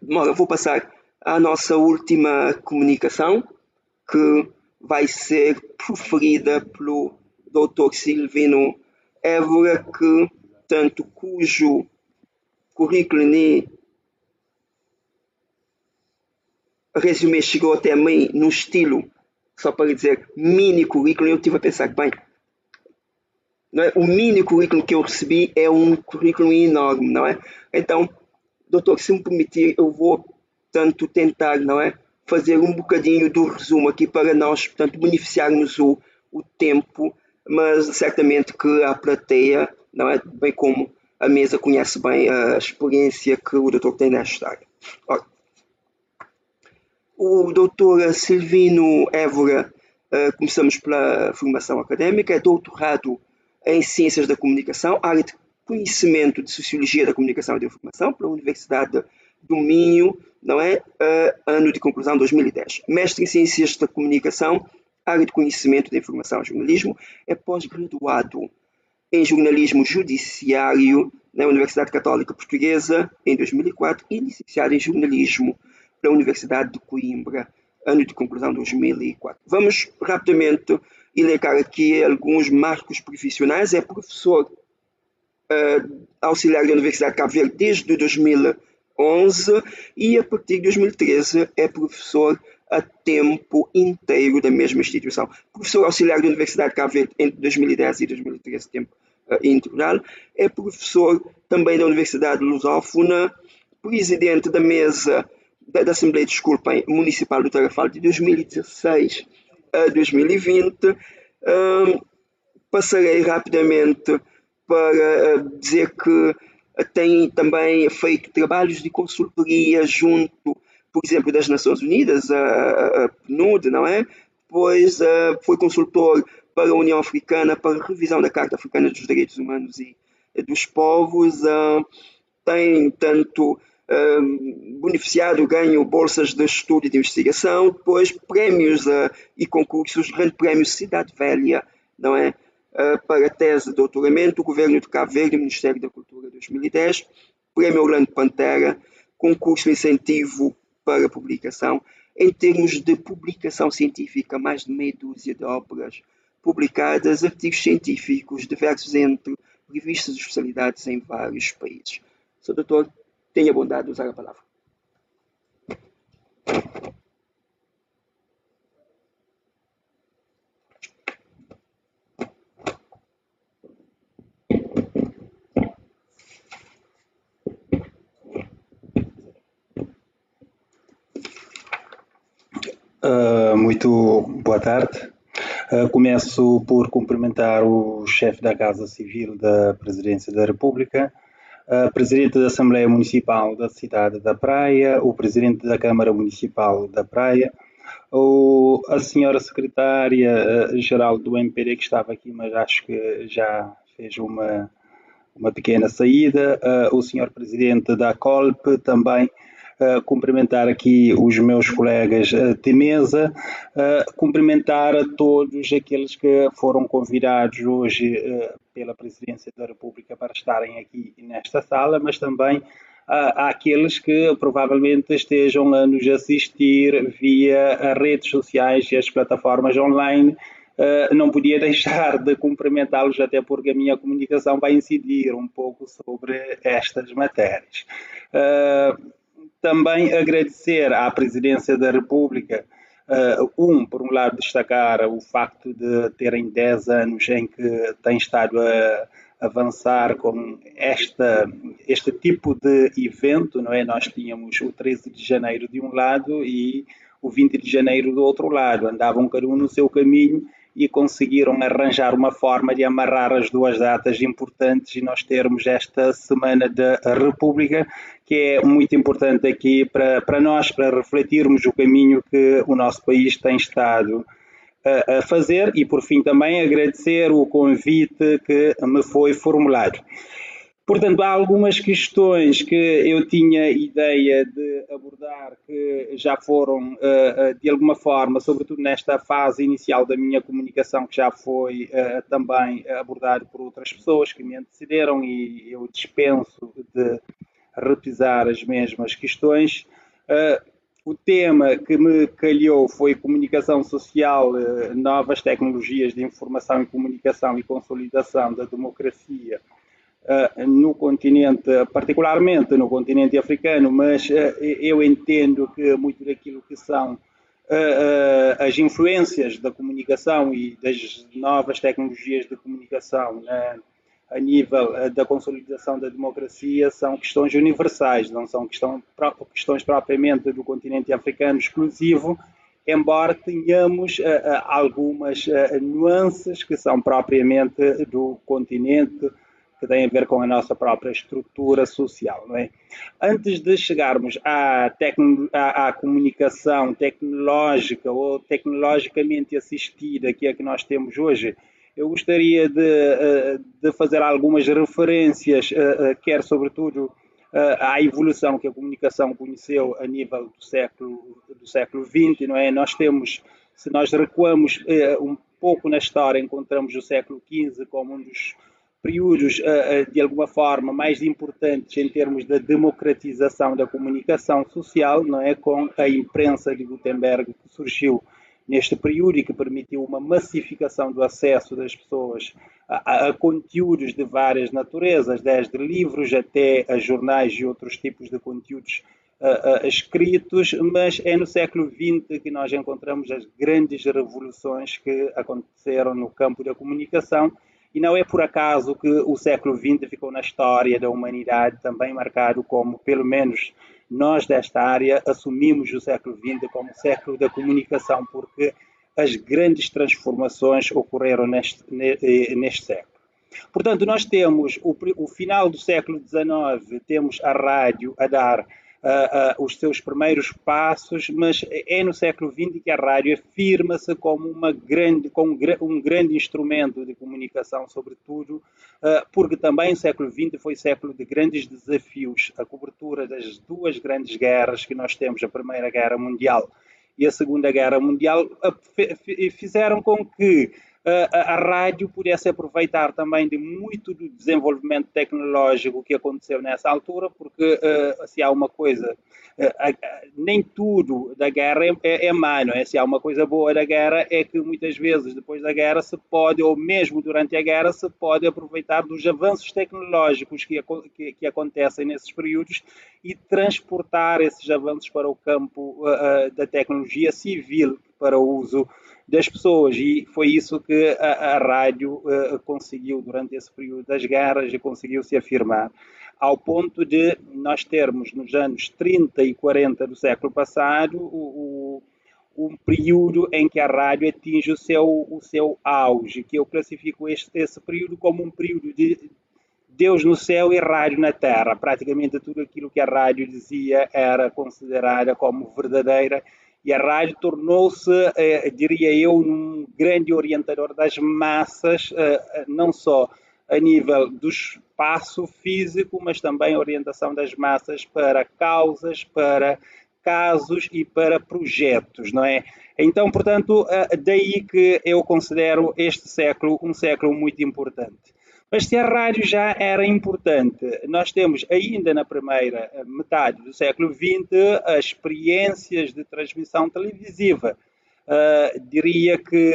demora, vou passar à nossa última comunicação, que vai ser proferida pelo Dr. Silvino Évora, cujo currículo e resumé chegou até mim no estilo, só para dizer, mini currículo. Eu estive a pensar, bem, não é? O mini currículo que eu recebi é um currículo enorme, não é? Então, doutor, se me permitir, eu vou, portanto, tentar, não é, fazer um bocadinho do resumo aqui para nós, portanto, beneficiarmos o tempo, mas certamente que a plateia, não é, bem como a mesa, conhece bem a experiência que o doutor tem nesta área. Ora, o doutor Silvino Évora, começamos pela formação académica, é doutorado em Ciências da Comunicação, área de conhecimento de Sociologia da Comunicação e da Informação, pela Universidade do Minho, não é? Ano de conclusão 2010. Mestre em Ciências da Comunicação, área de conhecimento da Informação e Jornalismo, é pós-graduado em Jornalismo Judiciário na Universidade Católica Portuguesa em 2004 e licenciado em Jornalismo pela Universidade de Coimbra, ano de conclusão 2004. Vamos rapidamente elencar aqui alguns marcos profissionais. É professor auxiliar da Universidade de Cabo Verde desde 2011 e a partir de 2013 é professor a tempo inteiro da mesma instituição. Professor auxiliar da Universidade de Cabo Verde entre 2010 e 2013, tempo integral. É professor também da Universidade Lusófona, presidente da mesa da Assembleia, desculpem, Municipal do Tarrafal de 2016 a 2020. Passarei rapidamente para dizer que tem também feito trabalhos de consultoria junto, por exemplo, das Nações Unidas, a PNUD, não é? Depois foi consultor para a União Africana para a revisão da Carta Africana dos Direitos Humanos e dos Povos. Tem tanto beneficiado, ganho bolsas de estudo e de investigação, depois prémios e concursos, Grande Prémio Cidade Velha, não é? Para a tese de doutoramento, o Governo de Cabo Verde, Ministério da Cultura 2010, Prémio Orlando Pantera, concurso de incentivo para publicação. Em termos de publicação científica, mais de meia dúzia de obras publicadas, artigos científicos diversos entre revistas de especialidades em vários países. Sr. Doutor, tenha a bondade de usar a palavra. Muito boa tarde. Começo por cumprimentar o chefe da Casa Civil da Presidência da República, a Presidente da Assembleia Municipal da Cidade da Praia, o Presidente da Câmara Municipal da Praia, a Senhora Secretária-Geral do MPD, que estava aqui, mas acho que já fez uma pequena saída, o Senhor Presidente da COLP também, cumprimentar aqui os meus colegas de mesa, cumprimentar a todos aqueles que foram convidados hoje pela Presidência da República para estarem aqui nesta sala, mas também àqueles que provavelmente estejam a nos assistir via as redes sociais e as plataformas online. Não podia deixar de cumprimentá-los, até porque a minha comunicação vai incidir um pouco sobre estas matérias. Também agradecer à Presidência da República, por um lado, destacar o facto de terem 10 anos em que tem estado a avançar com este tipo de evento, não é? Nós tínhamos o 13 de janeiro de um lado e o 20 de janeiro do outro lado, andavam cada um no seu caminho e conseguiram arranjar uma forma de amarrar as duas datas importantes e nós termos esta Semana da República, que é muito importante aqui para nós, para refletirmos o caminho que o nosso país tem estado a fazer e, por fim, também agradecer o convite que me foi formulado. Portanto, há algumas questões que eu tinha ideia de abordar que já foram, de alguma forma, sobretudo nesta fase inicial da minha comunicação, que já foi também abordado por outras pessoas que me antecederam e eu dispenso de repisar as mesmas questões. O tema que me calhou foi comunicação social, novas tecnologias de informação e comunicação e consolidação da democracia no continente, particularmente no continente africano, mas eu entendo que muito daquilo que são as influências da comunicação e das novas tecnologias de comunicação a nível da consolidação da democracia são questões universais, não são questões propriamente do continente africano exclusivo, embora tenhamos algumas nuances que são propriamente do continente, que têm a ver com a nossa própria estrutura social, não é? Antes de chegarmos à comunicação tecnológica ou tecnologicamente assistida, que é a que nós temos hoje, eu gostaria de fazer algumas referências, quer sobretudo à evolução que a comunicação conheceu a nível do século XX, não é? Nós temos, se nós recuamos um pouco na história, encontramos o século XV como um dos períodos, de alguma forma, mais importantes em termos da democratização da comunicação social, não é? Com a imprensa de Gutenberg, que surgiu neste período e que permitiu uma massificação do acesso das pessoas a conteúdos de várias naturezas, desde livros até a jornais e outros tipos de conteúdos escritos, mas é no século XX que nós encontramos as grandes revoluções que aconteceram no campo da comunicação. E não é por acaso que o século XX ficou na história da humanidade também marcado como, pelo menos nós desta área, assumimos o século XX como o século da comunicação, porque as grandes transformações ocorreram neste século. Portanto, nós temos o final do século XIX, temos a rádio a dar os seus primeiros passos, mas é no século XX que a rádio afirma-se como um grande instrumento de comunicação, sobretudo, porque também o século XX foi século de grandes desafios. A cobertura das duas grandes guerras que nós temos, a Primeira Guerra Mundial e a Segunda Guerra Mundial, fizeram com que a rádio pudesse aproveitar também de muito do desenvolvimento tecnológico que aconteceu nessa altura, porque se há uma coisa, nem tudo da guerra é má, não é? Se há uma coisa boa da guerra é que muitas vezes depois da guerra se pode, ou mesmo durante a guerra, se pode aproveitar dos avanços tecnológicos que acontecem nesses períodos e transportar esses avanços para o campo da tecnologia civil, para o uso das pessoas, e foi isso que a rádio conseguiu durante esse período das guerras e conseguiu se afirmar, ao ponto de nós termos nos anos 30 e 40 do século passado um período em que a rádio atinge o seu auge, que eu classifico esse período como um período de Deus no céu e rádio na terra. Praticamente tudo aquilo que a rádio dizia era considerada como verdadeira, e a rádio tornou-se, diria eu, um grande orientador das massas, não só a nível do espaço físico, mas também a orientação das massas para causas, para casos e para projetos, não é? Então, portanto, daí que eu considero este século um século muito importante. Mas se a rádio já era importante, nós temos ainda na primeira metade do século XX as experiências de transmissão televisiva. Diria que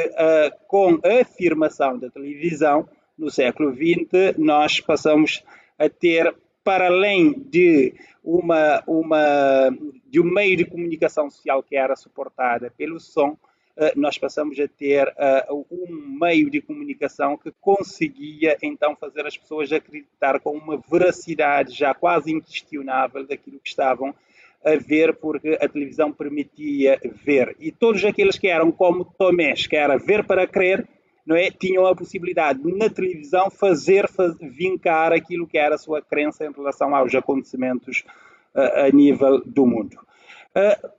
com a afirmação da televisão no século XX, nós passamos a ter, para além de um meio de comunicação social que era suportada pelo som, nós passamos a ter um meio de comunicação que conseguia então fazer as pessoas acreditar com uma veracidade já quase inquestionável daquilo que estavam a ver, porque a televisão permitia ver. E todos aqueles que eram como Tomés, que era ver para crer, não é? Tinham a possibilidade de, na televisão, fazer vincar aquilo que era a sua crença em relação aos acontecimentos a nível do mundo.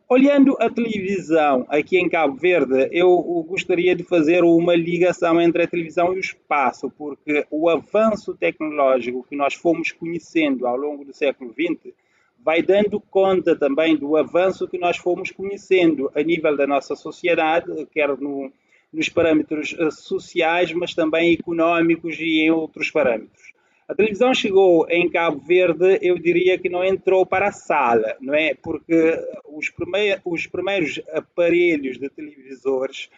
Olhando a televisão aqui em Cabo Verde, eu gostaria de fazer uma ligação entre a televisão e o espaço, porque o avanço tecnológico que nós fomos conhecendo ao longo do século XX vai dando conta também do avanço que nós fomos conhecendo a nível da nossa sociedade, quer nos parâmetros sociais, mas também económicos e em outros parâmetros. A televisão chegou em Cabo Verde, eu diria que não entrou para a sala, não é? Porque os primeiros aparelhos de televisores,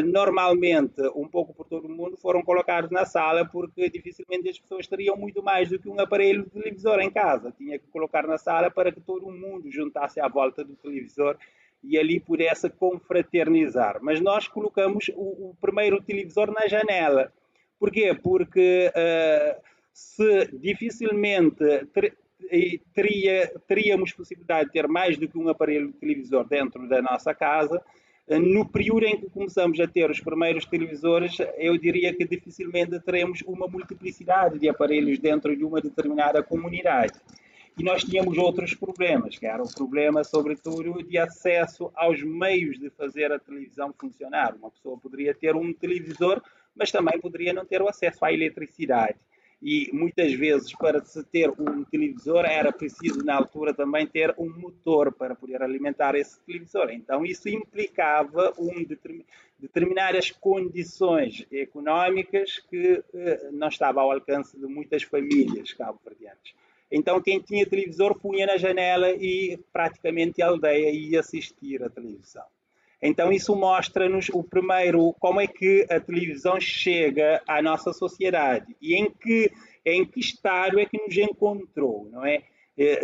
normalmente, um pouco por todo o mundo, foram colocados na sala porque dificilmente as pessoas teriam muito mais do que um aparelho de televisor em casa. Tinha que colocar na sala para que todo o mundo juntasse à volta do televisor e ali pudesse confraternizar. Mas nós colocamos o primeiro televisor na janela. Porquê? Porque se dificilmente teríamos possibilidade de ter mais do que um aparelho de televisor dentro da nossa casa, no período em que começamos a ter os primeiros televisores, eu diria que dificilmente teremos uma multiplicidade de aparelhos dentro de uma determinada comunidade. E nós tínhamos outros problemas, que era o problema, sobretudo, de acesso aos meios de fazer a televisão funcionar. Uma pessoa poderia ter um televisor, mas também poderia não ter o acesso à eletricidade. E muitas vezes, para se ter um televisor, era preciso, na altura, também ter um motor para poder alimentar esse televisor. Então, isso implicava determinadas condições económicas que não estavam ao alcance de muitas famílias cabo-verdianas. Então, quem tinha televisor punha na janela e praticamente a aldeia ia assistir à televisão. Então, isso mostra-nos o primeiro, como é que a televisão chega à nossa sociedade e em que estado é que nos encontrou, não é?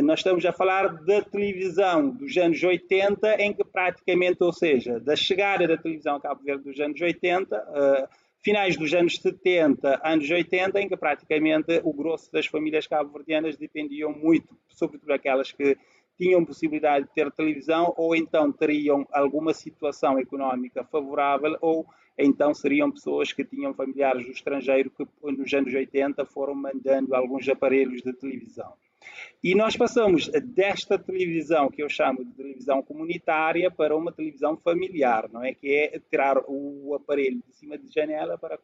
Nós estamos a falar da televisão dos anos 80, em que praticamente, ou seja, da chegada da televisão a Cabo Verde dos anos 80, finais dos anos 70, anos 80, em que praticamente o grosso das famílias cabo-verdianas dependiam muito, sobretudo aquelas que tinham possibilidade de ter televisão, ou então teriam alguma situação económica favorável, ou então seriam pessoas que tinham familiares do estrangeiro que nos anos 80 foram mandando alguns aparelhos de televisão. E nós passamos desta televisão, que eu chamo de televisão comunitária, para uma televisão familiar, não é? Que é tirar o aparelho de cima de janela para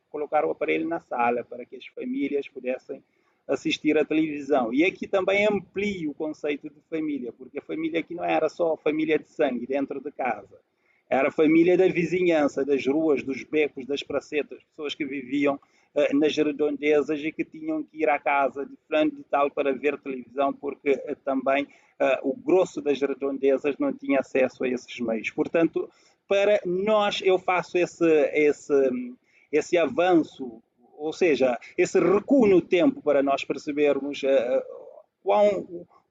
colocar o aparelho na sala, para que as famílias pudessem assistir à televisão. E aqui também amplia o conceito de família, porque a família aqui não era só a família de sangue dentro de casa. Era a família da vizinhança, das ruas, dos becos, das pracetas, pessoas que viviam nas redondezas e que tinham que ir à casa de fulano de tal para ver televisão, porque também o grosso das redondezas não tinha acesso a esses meios. Portanto, para nós, eu faço esse avanço, ou seja, esse recuo no tempo para nós percebermos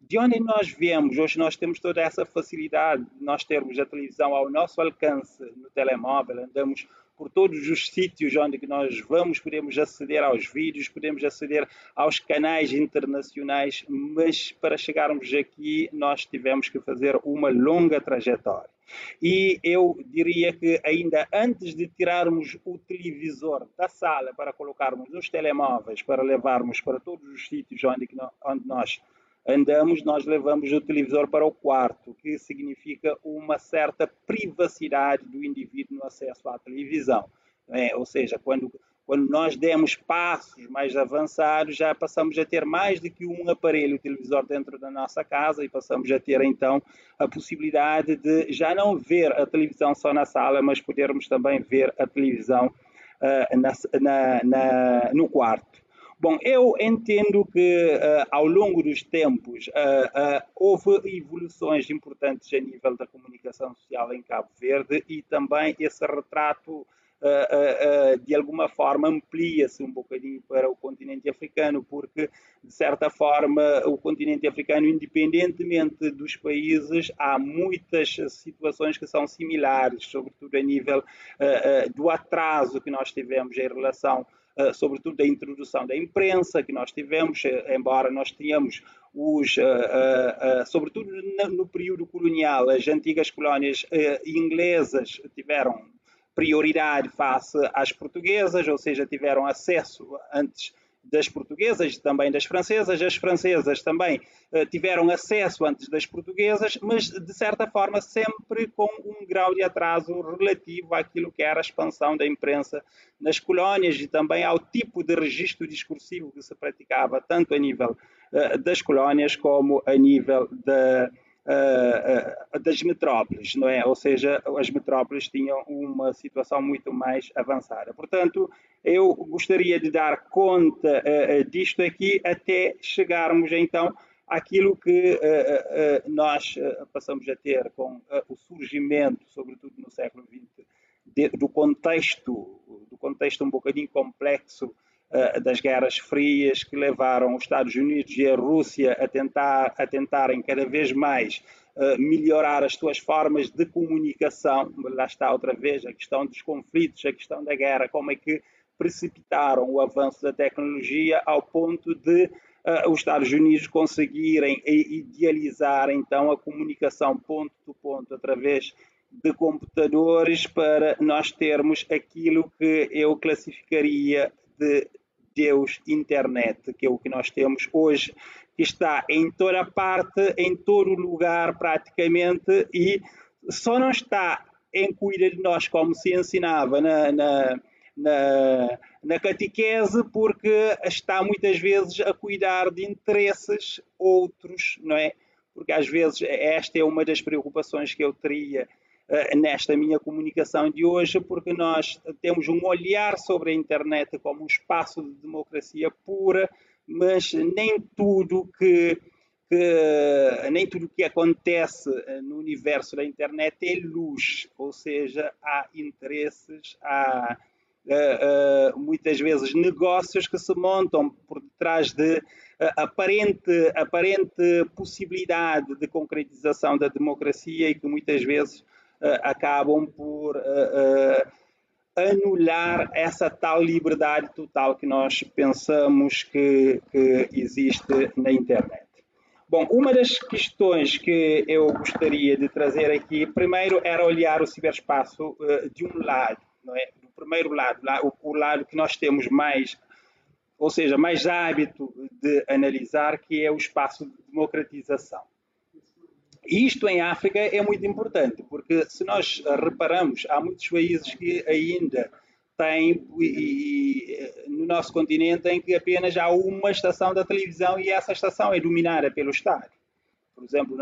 de onde nós viemos. Hoje nós temos toda essa facilidade de nós termos a televisão ao nosso alcance no telemóvel, andamos por todos os sítios onde nós vamos, podemos aceder aos vídeos, podemos aceder aos canais internacionais, mas para chegarmos aqui nós tivemos que fazer uma longa trajetória. E eu diria que ainda antes de tirarmos o televisor da sala para colocarmos nos telemóveis, para levarmos para todos os sítios onde nós andamos, nós levamos o televisor para o quarto, que significa uma certa privacidade do indivíduo no acesso à televisão. Ou seja, quando nós demos passos mais avançados, já passamos a ter mais do que um aparelho televisor dentro da nossa casa e passamos a ter, então, a possibilidade de já não ver a televisão só na sala, mas podermos também ver a televisão no quarto. Bom, eu entendo que ao longo dos tempos houve evoluções importantes a nível da comunicação social em Cabo Verde e também esse retrato de alguma forma amplia-se um bocadinho para o continente africano, porque de certa forma o continente africano, independentemente dos países, há muitas situações que são similares, sobretudo a nível do atraso que nós tivemos em relação sobretudo da introdução da imprensa que nós tivemos, embora nós tenhamos sobretudo no período colonial, as antigas colónias inglesas tiveram prioridade face às portuguesas, ou seja, tiveram acesso antes das portuguesas e também das francesas. As francesas também tiveram acesso antes das portuguesas, mas de certa forma sempre com um grau de atraso relativo àquilo que era a expansão da imprensa nas colónias e também ao tipo de registro discursivo que se praticava tanto a nível das colónias como a nível das metrópoles, não é? Ou seja, as metrópoles tinham uma situação muito mais avançada. Portanto, eu gostaria de dar conta disto aqui até chegarmos então àquilo que nós passamos a ter com o surgimento, sobretudo no século XX, do contexto um bocadinho complexo das guerras frias que levaram os Estados Unidos e a Rússia a tentarem cada vez mais melhorar as suas formas de comunicação. Lá está outra vez a questão dos conflitos, a questão da guerra, como é que precipitaram o avanço da tecnologia ao ponto de os Estados Unidos conseguirem idealizar então a comunicação ponto a ponto através de computadores para nós termos aquilo que eu classificaria de Deus internet, que é o que nós temos hoje, que está em toda parte, em todo lugar praticamente, e só não está em cuida de nós como se ensinava na catequese, porque está muitas vezes a cuidar de interesses outros, não é? Porque às vezes esta é uma das preocupações que eu teria nesta minha comunicação de hoje, porque nós temos um olhar sobre a internet como um espaço de democracia pura, mas nem tudo que acontece no universo da internet é luz, ou seja, há interesses, há muitas vezes negócios que se montam por detrás de aparente possibilidade de concretização da democracia e que muitas vezes acabam por anular essa tal liberdade total que nós pensamos que existe na internet. Bom, uma das questões que eu gostaria de trazer aqui, primeiro, era olhar o ciberespaço de um lado, não é? Do primeiro lado, o lado que nós temos mais, ou seja, mais hábito de analisar, que é o espaço de democratização. Isto em África é muito importante, porque se nós reparamos, há muitos países que ainda têm, no nosso continente, em que apenas há uma estação da televisão e essa estação é dominada pelo Estado. Por exemplo, o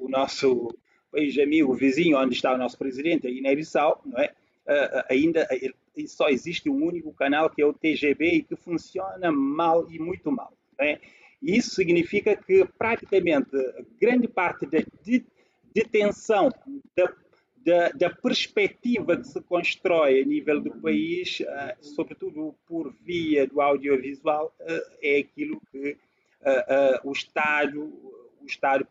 nosso país amigo, vizinho, onde está o nosso presidente, a Guiné-Bissau, não é? Ainda só existe um único canal, que é o TGB, e que funciona mal e muito mal, não é? Isso significa que praticamente grande parte da detenção da perspectiva que se constrói a nível do país, sobretudo por via do audiovisual, é aquilo que o Estado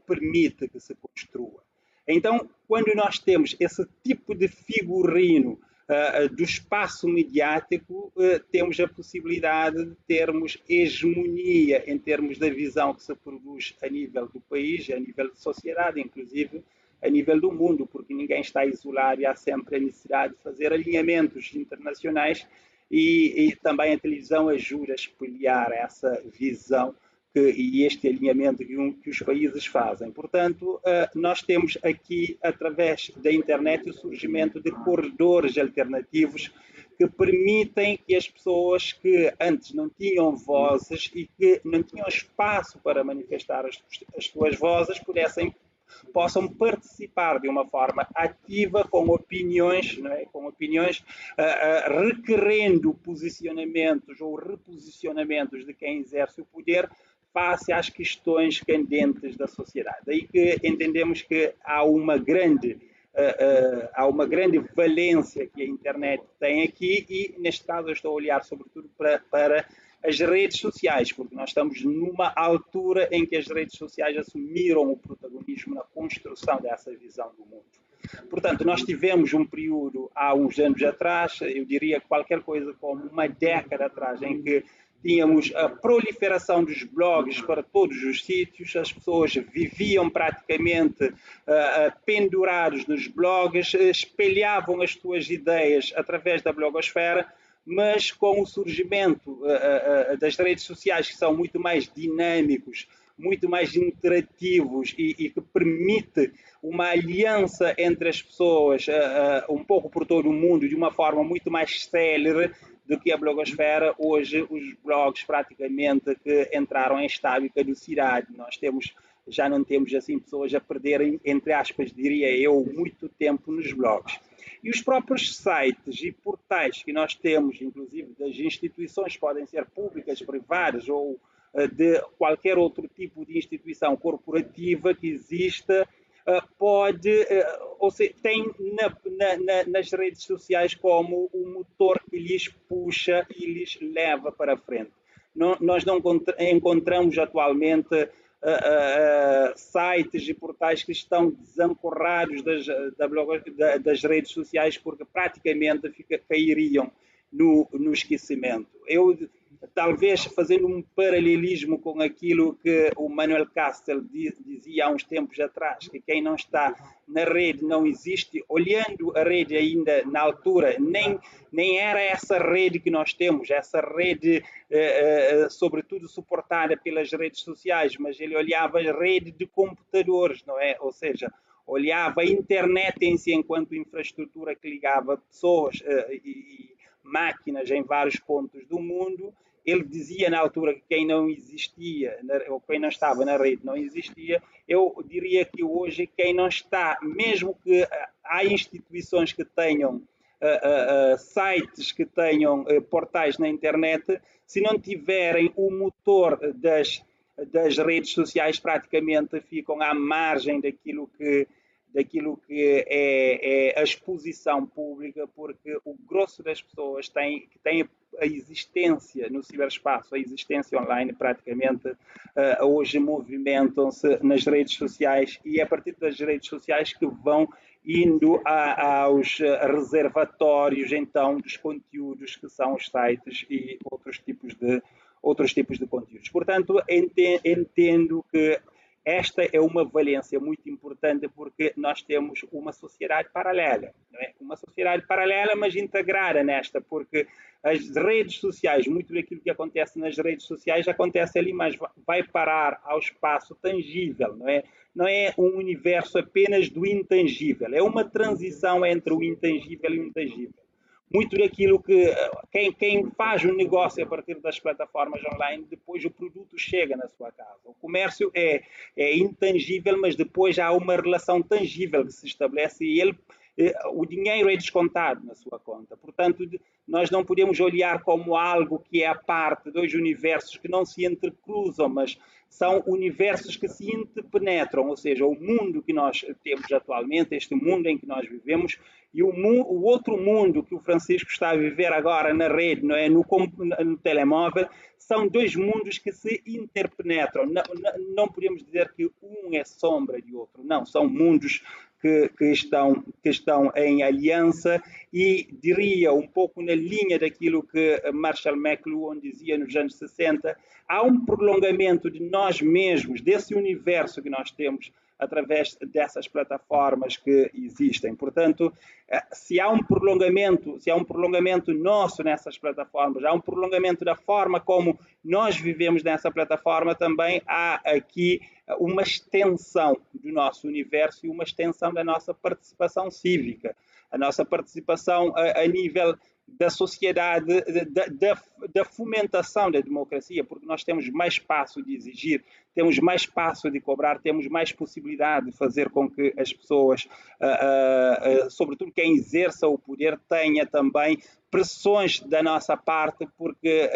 permite que se construa. Então, quando nós temos esse tipo de figurino do espaço mediático, temos a possibilidade de termos hegemonia em termos da visão que se produz a nível do país, a nível de sociedade, inclusive a nível do mundo, porque ninguém está isolado e há sempre a necessidade de fazer alinhamentos internacionais e também a televisão ajuda a espelhar essa visão e este alinhamento que os países fazem. Portanto, nós temos aqui, através da internet, o surgimento de corredores alternativos que permitem que as pessoas que antes não tinham vozes e que não tinham espaço para manifestar as suas vozes possam participar de uma forma ativa com opiniões, não é? Com opiniões requerendo posicionamentos ou reposicionamentos de quem exerce o poder face às questões candentes da sociedade. Daí que entendemos que há uma grande valência que a internet tem aqui e, neste caso, eu estou a olhar sobretudo para as redes sociais, porque nós estamos numa altura em que as redes sociais assumiram o protagonismo na construção dessa visão do mundo. Portanto, nós tivemos um período há uns anos atrás, eu diria qualquer coisa como uma década atrás, em que tínhamos a proliferação dos blogs para todos os sítios, as pessoas viviam praticamente pendurados nos blogs, espelhavam as suas ideias através da blogosfera, mas com o surgimento das redes sociais, que são muito mais dinâmicos, muito mais interativos e que permite uma aliança entre as pessoas um pouco por todo o mundo de uma forma muito mais célere do que a blogosfera. Hoje os blogs praticamente que entraram em estado de caducidade. Nós temos já não temos assim pessoas a perderem, entre aspas, diria eu, muito tempo nos blogs. E os próprios sites e portais que nós temos, inclusive das instituições, podem ser públicas, privadas ou de qualquer outro tipo de instituição corporativa que exista, pode, ou seja, tem nas redes sociais como o motor que lhes puxa e lhes leva para a frente. Nós não encontramos atualmente sites e portais que estão desancorados das redes sociais porque praticamente cairiam no esquecimento. Eu, talvez fazendo um paralelismo com aquilo que o Manuel Castells dizia há uns tempos atrás, que quem não está na rede não existe, olhando a rede ainda na altura, nem era essa rede que nós temos, essa rede sobretudo suportada pelas redes sociais, mas ele olhava a rede de computadores, não é? Ou seja, olhava a internet em si enquanto infraestrutura que ligava pessoas e máquinas em vários pontos do mundo. Ele dizia na altura que quem não existia, ou quem não estava na rede não existia. Eu diria que hoje quem não está, mesmo que há instituições que tenham sites, que tenham portais na internet, se não tiverem o motor das redes sociais, praticamente ficam à margem daquilo que é a exposição pública, porque o grosso das pessoas que têm a existência no ciberespaço, a existência online, praticamente hoje movimentam-se nas redes sociais, e é a partir das redes sociais que vão indo aos reservatórios, então, dos conteúdos que são os sites e outros tipos de conteúdos. Portanto, entendo que esta é uma valência muito importante porque nós temos uma sociedade paralela, não é? Uma sociedade paralela, mas integrada nesta, porque as redes sociais, muito daquilo que acontece nas redes sociais acontece ali, mas vai parar ao espaço tangível, não é? Não é um universo apenas do intangível, é uma transição entre o intangível e o intangível. Muito daquilo que quem faz um negócio a partir das plataformas online, depois o produto chega na sua casa. O comércio é intangível, mas depois há uma relação tangível que se estabelece e o dinheiro é descontado na sua conta. Portanto, nós não podemos olhar como algo que é a parte, dois universos que não se entrecruzam, mas são universos que se interpenetram, ou seja, o mundo que nós temos atualmente, este mundo em que nós vivemos, e o outro mundo que o Francisco está a viver agora na rede, não é? no telemóvel, são dois mundos que se interpenetram. Não podemos dizer que um é sombra de outro, não, são mundos que estão em aliança e, diria, um pouco na linha daquilo que Marshall McLuhan dizia nos anos 60, há um prolongamento de nós mesmos, desse universo que nós temos através dessas plataformas que existem. Portanto, se há um prolongamento nosso nessas plataformas, há um prolongamento da forma como nós vivemos nessa plataforma, também há aqui uma extensão do nosso universo e uma extensão da nossa participação cívica, a nossa participação a nível da sociedade, da fomentação da democracia, porque nós temos mais espaço de exigir, temos mais espaço de cobrar, temos mais possibilidade de fazer com que as pessoas, sobretudo quem exerça o poder, tenha também pressões da nossa parte, porque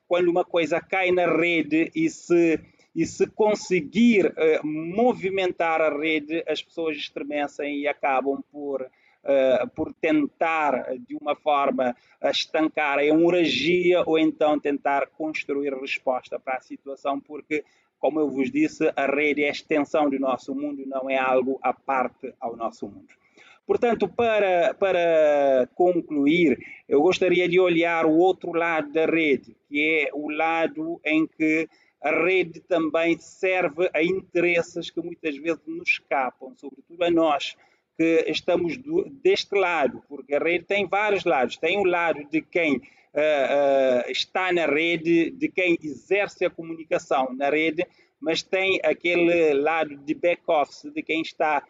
quando uma coisa cai na rede e se conseguir movimentar a rede, as pessoas estremecem e acabam por tentar, de uma forma, estancar a hemorragia ou então tentar construir resposta para a situação, porque, como eu vos disse, a rede é a extensão do nosso mundo, não é algo à parte ao nosso mundo. Portanto, para concluir, eu gostaria de olhar o outro lado da rede, que é o lado em que a rede também serve a interesses que muitas vezes nos escapam, sobretudo a nós, que estamos deste lado, porque a rede tem vários lados. Tem o lado de quem está na rede, de quem exerce a comunicação na rede, mas tem aquele lado de back-office, de quem está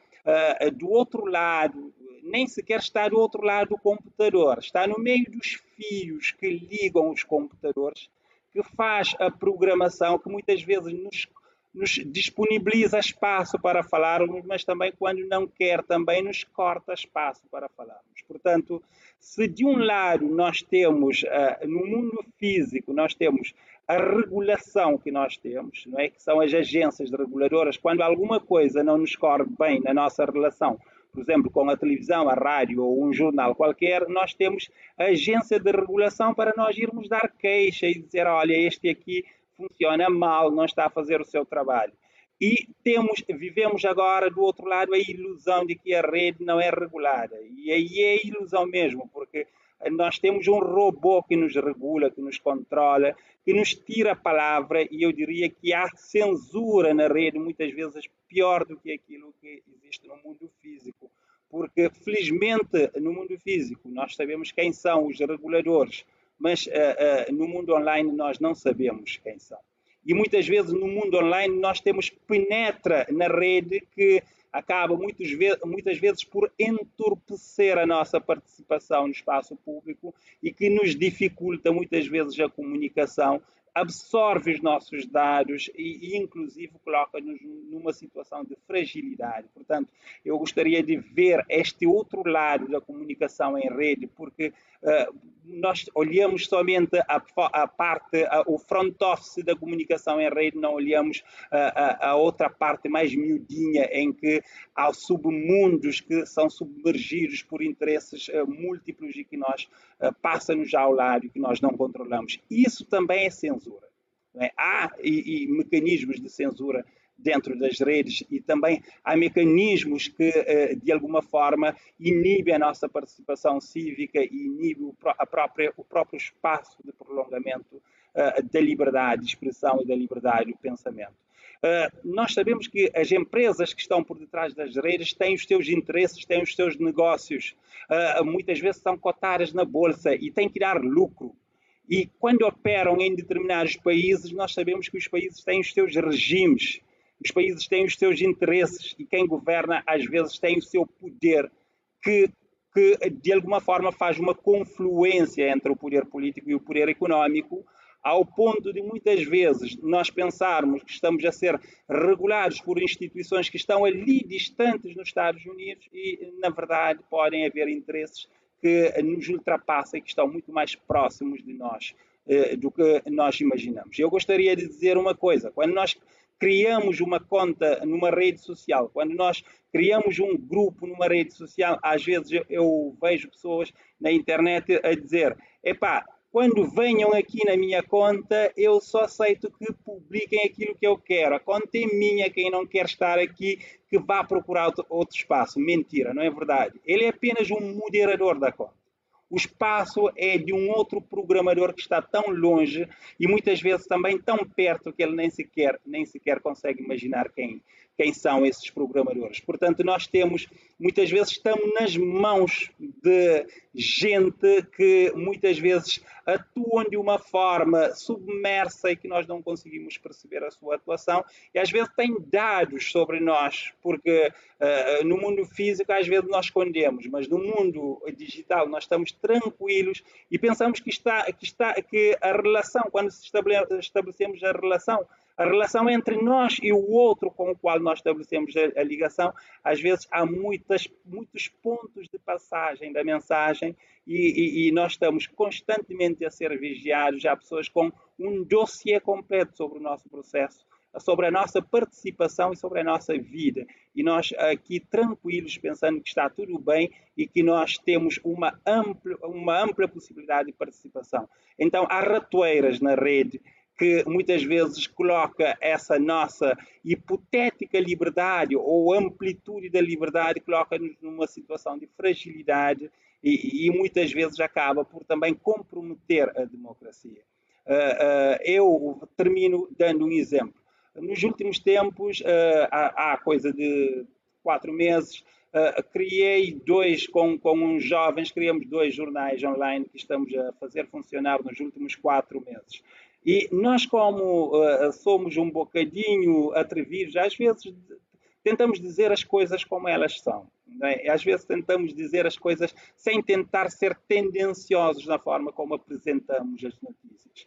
do outro lado, nem sequer está do outro lado do computador, está no meio dos fios que ligam os computadores, que faz a programação, que muitas vezes nos disponibiliza espaço para falarmos, mas também quando não quer, também nos corta espaço para falarmos. Portanto, se de um lado nós temos, no mundo físico, nós temos a regulação que nós temos, não é? Que são as agências reguladoras, quando alguma coisa não nos corre bem na nossa relação, por exemplo, com a televisão, a rádio ou um jornal qualquer, nós temos a agência de regulação para nós irmos dar queixa e dizer, olha, este aqui funciona mal, não está a fazer o seu trabalho. E vivemos agora do outro lado a ilusão de que a rede não é regulada. E aí é ilusão mesmo, porque nós temos um robô que nos regula, que nos controla, que nos tira a palavra, e eu diria que há censura na rede, muitas vezes pior do que aquilo que existe no mundo físico. Porque, felizmente, no mundo físico nós sabemos quem são os reguladores, mas no mundo online nós não sabemos quem são. E muitas vezes no mundo online nós temos penetra na rede que acaba muitas vezes por entorpecer a nossa participação no espaço público e que nos dificulta muitas vezes a comunicação, absorve os nossos dados e inclusive coloca-nos numa situação de fragilidade. Portanto, eu gostaria de ver este outro lado da comunicação em rede, porque nós olhamos somente a parte, o front office da comunicação em rede, não olhamos a outra parte mais miudinha, em que há submundos que são submergidos por interesses múltiplos e que nós passa-nos ao lado e que nós não controlamos. Isso também é censura. Não é? Há mecanismos de censura dentro das redes e também há mecanismos que, de alguma forma, inibem a nossa participação cívica e inibem o próprio espaço de prolongamento da liberdade de expressão e da liberdade de pensamento. Nós sabemos que as empresas que estão por detrás das redes têm os seus interesses, têm os seus negócios, muitas vezes são cotadas na bolsa e têm que dar lucro. E quando operam em determinados países, nós sabemos que os países têm os seus regimes, os países têm os seus interesses e quem governa às vezes tem o seu poder que de alguma forma faz uma confluência entre o poder político e o poder económico, ao ponto de muitas vezes nós pensarmos que estamos a ser regulados por instituições que estão ali distantes nos Estados Unidos e, na verdade, podem haver interesses que nos ultrapassam e que estão muito mais próximos de nós do que nós imaginamos. Eu gostaria de dizer uma coisa, quando nós criamos uma conta numa rede social, quando nós criamos um grupo numa rede social, às vezes eu vejo pessoas na internet a dizer, epá, quando venham aqui na minha conta, eu só aceito que publiquem aquilo que eu quero. A conta é minha, quem não quer estar aqui, que vá procurar outro espaço. Mentira, não é verdade. Ele é apenas um moderador da conta. O espaço é de um outro programador que está tão longe e muitas vezes também tão perto que ele nem sequer consegue imaginar quem são esses programadores. Portanto, muitas vezes estamos nas mãos de gente que muitas vezes atuam de uma forma submersa e que nós não conseguimos perceber a sua atuação e às vezes têm dados sobre nós, porque no mundo físico às vezes nós escondemos, mas no mundo digital nós estamos tranquilos e pensamos que a relação, quando estabelecemos a relação entre nós e o outro com o qual nós estabelecemos a ligação, às vezes há muitos pontos de passagem da mensagem e nós estamos constantemente a ser vigiados. Há pessoas com um dossiê completo sobre o nosso processo, sobre a nossa participação e sobre a nossa vida. E nós aqui tranquilos, pensando que está tudo bem e que nós temos uma ampla possibilidade de participação. Então, há ratoeiras na rede que muitas vezes coloca essa nossa hipotética liberdade ou amplitude da liberdade, coloca-nos numa situação de fragilidade e muitas vezes acaba por também comprometer a democracia. Eu termino dando um exemplo. Nos últimos tempos, há coisa de 4 meses, com uns jovens, criamos 2 jornais online que estamos a fazer funcionar nos últimos 4 meses. E nós, como somos um bocadinho atrevidos, às vezes tentamos dizer as coisas como elas são. Não é? Às vezes tentamos dizer as coisas sem tentar ser tendenciosos na forma como apresentamos as notícias.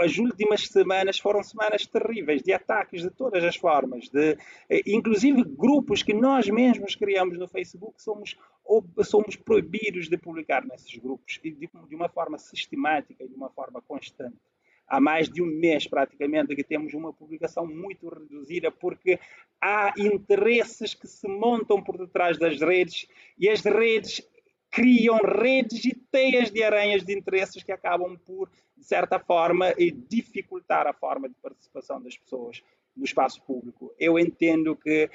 As últimas semanas foram semanas terríveis, de ataques de todas as formas, inclusive grupos que nós mesmos criamos no Facebook, somos proibidos de publicar nesses grupos, de uma forma sistemática e de uma forma constante. Há mais de um mês, praticamente, que temos uma publicação muito reduzida, porque há interesses que se montam por detrás das redes, e as redes criam redes e teias de aranhas de interesses que acabam por, de certa forma, dificultar a forma de participação das pessoas no espaço público. Eu entendo que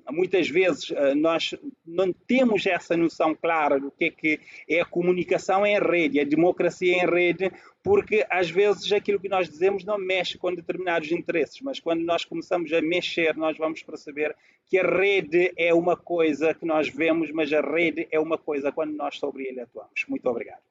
muitas vezes nós não temos essa noção clara do que é a comunicação em rede, a democracia em rede, porque às vezes aquilo que nós dizemos não mexe com determinados interesses, mas quando nós começamos a mexer, nós vamos perceber que a rede é uma coisa que nós vemos, mas a rede é uma coisa quando nós sobre ele atuamos. Muito obrigado.